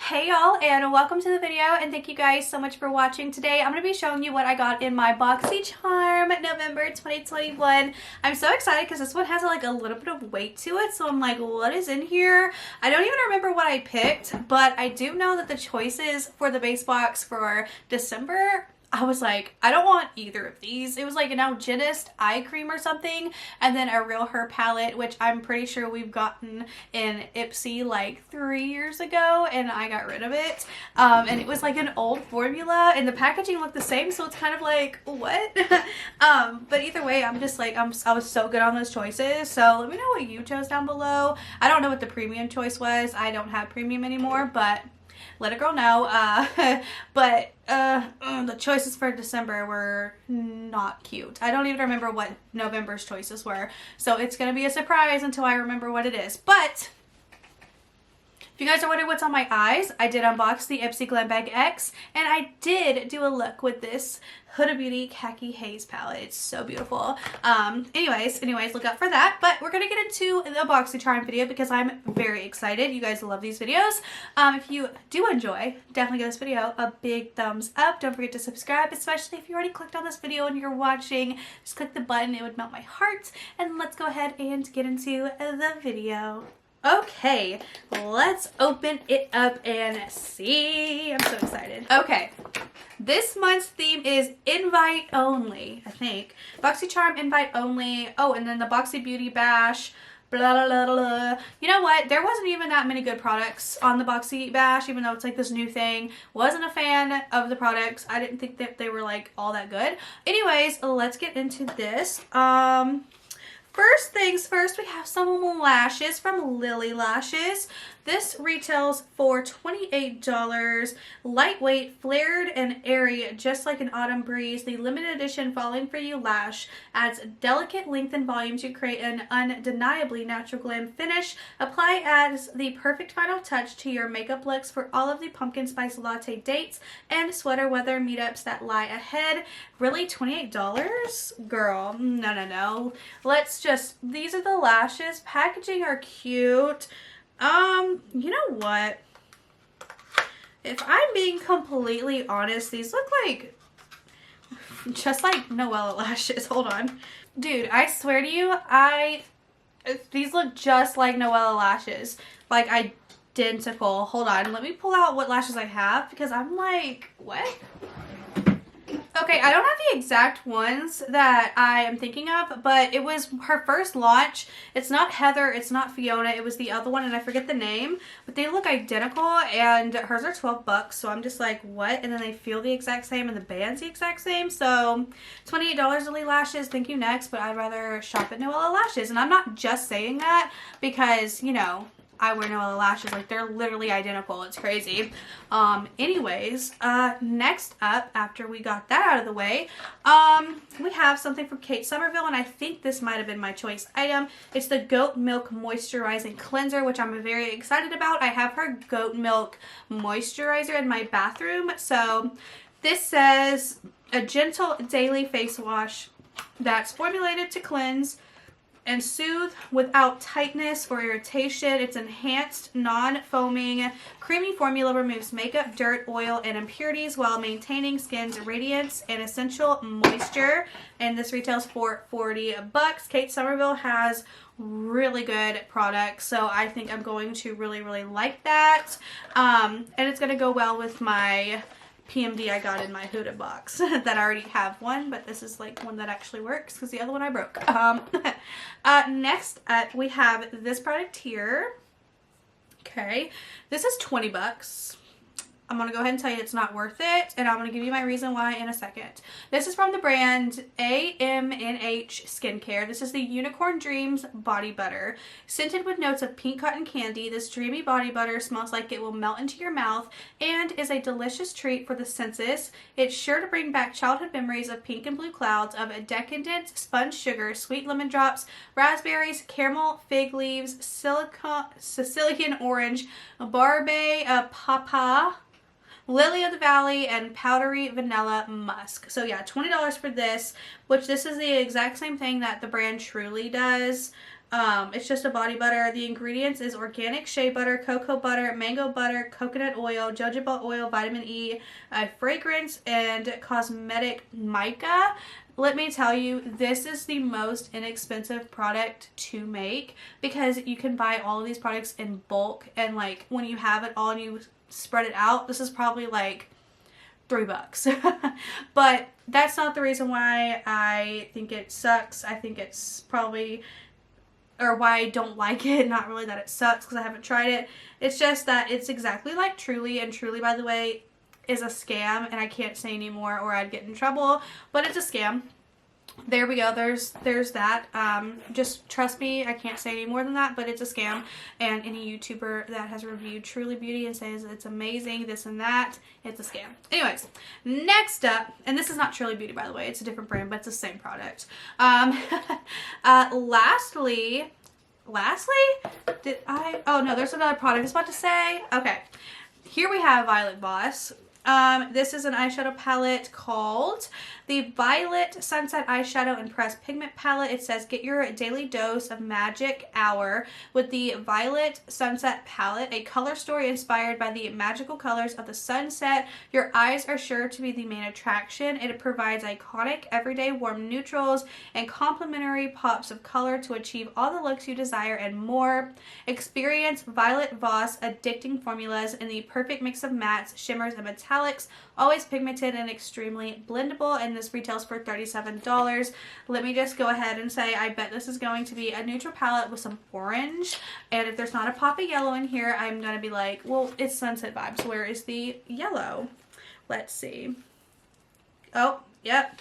Hey y'all, and welcome to the video, and thank you guys so much for watching. Today I'm going to be showing you what I got in my Boxycharm November 2021. I'm so excited because this one has like a little bit of weight to it, so I'm like, what is in here? I don't even remember what I picked, but I do know that the choices for the base box for December, I was like, I don't want either of these. It was like an Algenist eye cream or something, and then a Real Her palette, which I'm pretty sure we've gotten in Ipsy like 3 years ago, and I got rid of it. And it was like an old formula, and the packaging looked the same, so it's kind of like, what? But either way, I'm just like, I was so good on those choices. So let me know what you chose down below. I don't know what the premium choice was. I don't have premium anymore, but let a girl know. The choices for December were not cute. I don't even remember what November's choices were, so it's gonna be a surprise until I remember what it is. But if you guys are wondering what's on my eyes, I did unbox the Ipsy Glam Bag X, and I did do a look with this Huda Beauty Khaki Haze palette. It's so beautiful. Anyways, look out for that. But we're gonna get into the Boxycharm video because I'm very excited. You guys love these videos. If you do enjoy, definitely give this video a big thumbs up. Don't forget to subscribe, especially if you already clicked on this video and you're watching. Just click the button, it would melt my heart. And let's go ahead and get into the video. Okay, let's open it up and see. I'm so excited. Okay, this month's theme is invite only, I think. Boxycharm invite only. Oh, and then the Boxy Beauty Bash. Blah, blah, blah, blah. You know what? There wasn't even that many good products on the Boxy Bash, even though it's like this new thing. Wasn't a fan of the products. I didn't think that they were like all that good. Anyways, let's get into this. First things first, we have some lashes from Lily Lashes. This retails for $28. Lightweight, flared, and airy, just like an autumn breeze. The limited edition Falling For You lash adds delicate length and volume to create an undeniably natural glam finish. Apply as the perfect final touch to your makeup looks for all of the pumpkin spice latte dates and sweater weather meetups that lie ahead. Really, $28? Girl, no. These are the lashes. Packaging are cute. You know what? If I'm being completely honest, these look like just like Noella lashes. Hold on. Dude, I swear to you, these look just like Noella lashes. Like identical. Hold on. Let me pull out what lashes I have because I'm like, what? Okay, I don't have the exact ones that I am thinking of, but it was her first launch. It's not Heather, it's not Fiona, it was the other one, and I forget the name, but they look identical, and hers are 12 bucks, so I'm just like, what? And then they feel the exact same, and the band's the exact same, so $28 Lily Lashes, thank you next, but I'd rather shop at Noella Lashes, and I'm not just saying that because, you know, I wear Noella lashes, like they're literally identical. It's crazy. Next up, after we got that out of the way, we have something from Kate Somerville, and I think this might have been my choice item. It's the Goat Milk Moisturizing Cleanser, which I'm very excited about. I have her Goat Milk Moisturizer in my bathroom. So this says a gentle daily face wash that's formulated to cleanse and soothe without tightness or irritation. Its enhanced, non-foaming, creamy formula removes makeup, dirt, oil, and impurities while maintaining skin's radiance and essential moisture. And this retails for 40 bucks. Kate Somerville has really good products, so I think I'm going to really like that. And it's going to go well with my PMD I got in my Huda box that I already have one, but this is like one that actually works because the other one I broke. Next up, we have this product here. Okay, this is 20 bucks. I'm going to go ahead and tell you it's not worth it, and I'm going to give you my reason why in a second. This is from the brand AMNH Skincare. This is the Unicorn Dreams Body Butter. Scented with notes of pink cotton candy, this dreamy body butter smells like it will melt into your mouth and is a delicious treat for the senses. It's sure to bring back childhood memories of pink and blue clouds, of a decadent sponge sugar, sweet lemon drops, raspberries, caramel, fig leaves, Sicilian orange, barbe, papa, Lily of the Valley, and powdery vanilla musk. So yeah, $20 for this, which this is the exact same thing that the brand Truly does. It's just a body butter. The ingredients is organic shea butter, cocoa butter, mango butter, coconut oil, jojoba oil, vitamin E, fragrance, and cosmetic mica. Let me tell you, this is the most inexpensive product to make because you can buy all of these products in bulk, and like when you have it all and you spread it out, this is probably like $3. But that's not the reason why I think it sucks. I think it's probably, or why I don't like it, not really that it sucks because I haven't tried it. It's just that it's exactly like Truly, and Truly, by the way, is a scam, and I can't say anymore or I'd get in trouble, but it's a scam. There we go. There's that. Just trust me, I can't say any more than that, but it's a scam. And any YouTuber that has reviewed Truly Beauty and says it's amazing, this and that, it's a scam. Anyways, next up, and this is not Truly Beauty, by the way, it's a different brand, but it's the same product. Lastly, oh no, there's another product I was about to say. Okay, here we have Violet Voss. This is an eyeshadow palette called the Violet Sunset Eyeshadow and Pressed Pigment Palette. It says, get your daily dose of magic hour with the Violet Sunset Palette, a color story inspired by the magical colors of the sunset. Your eyes are sure to be the main attraction. It provides iconic, everyday warm neutrals and complementary pops of color to achieve all the looks you desire and more. Experience Violet Voss addicting formulas in the perfect mix of mattes, shimmers, and metallics, always pigmented and extremely blendable, and this retails for $37. Let me just go ahead and say I bet this is going to be a neutral palette with some orange, and if there's not a pop of yellow in here, I'm gonna be like, well, it's sunset vibes, where is the yellow? Let's see. Oh, yep.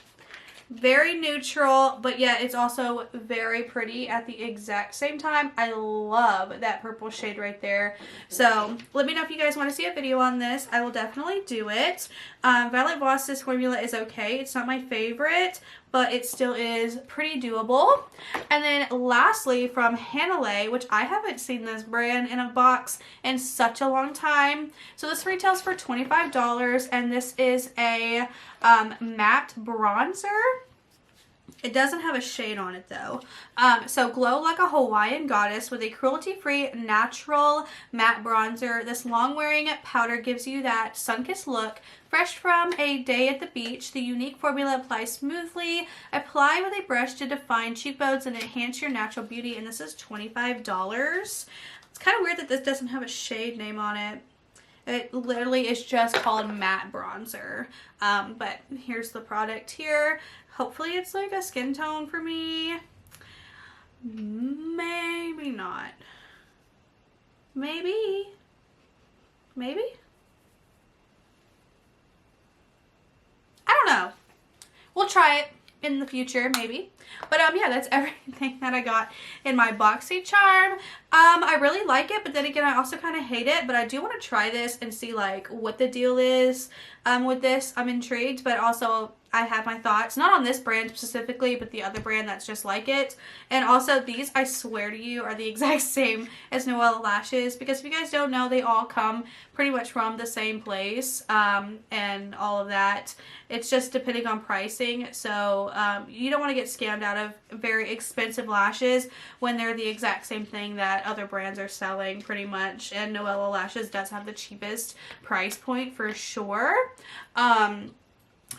Very neutral, but yet it's also very pretty at the exact same time. I love that purple shade right there. So let me know if you guys want to see a video on this. I will definitely do it. Violet Voss's formula is okay. It's not my favorite, but it still is pretty doable. And then lastly, from Hanalei, which I haven't seen this brand in a box in such a long time. So this retails for $25, and this is a matte bronzer. It doesn't have a shade on it though. So glow like a Hawaiian goddess with a cruelty-free natural matte bronzer. This long-wearing powder gives you that sun-kissed look. Fresh from a day at the beach, the unique formula applies smoothly. Apply with a brush to define cheekbones and enhance your natural beauty. And this is $25. It's kind of weird that this doesn't have a shade name on it. It literally is just called matte bronzer. But here's the product here. Hopefully it's like a skin tone for me. Maybe not. Maybe. Maybe? I don't know. We'll try it in the future, maybe. But yeah, that's everything that I got in my Boxycharm. I really like it, but then again, I also kind of hate it. But I do want to try this and see like what the deal is with this. I'm intrigued, but also I have my thoughts, not on this brand specifically, but the other brand that's just like it. And also these, I swear to you, are the exact same as Noella lashes, because if you guys don't know, they all come pretty much from the same place, and all of that. It's just depending on pricing. So you don't want to get scammed out of very expensive lashes when they're the exact same thing that other brands are selling pretty much. And Noella lashes does have the cheapest price point for sure.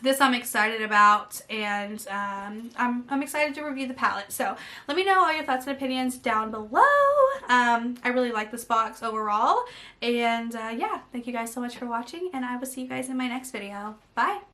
This I'm excited about, and I'm excited to review the palette. So let me know all your thoughts and opinions down below. I really like this box overall, and yeah, thank you guys so much for watching, and I will see you guys in my next video. Bye!